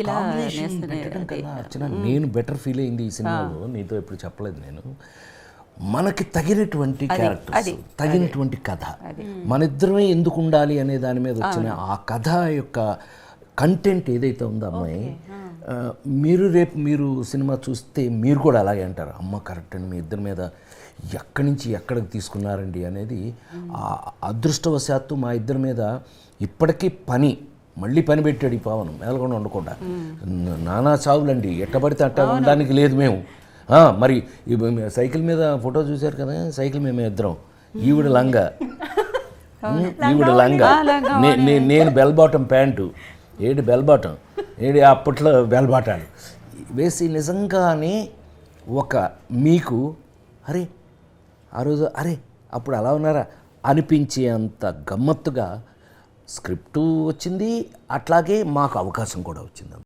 ఇలా నేను better feel అయింది ఈ సినిమాలో, నీతో ఎప్పుడు చెప్పలేదు నేను. మనకి తగినటువంటి క్యారెక్టర్స్, తగినటువంటి కథ, మన ఇద్దరమే ఎందుకు ఉండాలి అనే దాని మీద వచ్చిన ఆ కథ యొక్క కంటెంట్ ఏదైతే ఉందో అమ్మాయి, మీరు సినిమా చూస్తే మీరు కూడా అలాగే అంటారు, అమ్మ కరెక్ట్ అండి, మీ ఇద్దరి మీద ఎక్కడి నుంచి ఎక్కడికి తీసుకున్నారండి అనేది. అదృష్టవశాత్తు మా ఇద్దరి మీద ఇప్పటికీ మళ్ళీ పని పెట్టాడు ఈ పవన్, మేలకుండా ఉండకుండా. నానా చావులండి, ఎట్టబడితే అట్ట ఉండడానికి లేదు మేము. మరి సైకిల్ మీద ఫోటో చూశారు కదా, సైకిల్ మేము ఇద్దరం, ఈవిడ లంగా, ఈవిడ లంగా, నేను బెల్ బాటం ప్యాంటు, ఏడు బెల్ బాటం, ఏడు అప్పట్లో బెల్ బాటాలు వేసి నిజంగానే ఒక మీకు అరే ఆ రోజు అరే అప్పుడు అలా ఉన్నారా అనిపించే అంత గమ్మత్తుగా స్క్రిప్టు వచ్చింది, అట్లాగే మాకు అవకాశం కూడా వచ్చింది.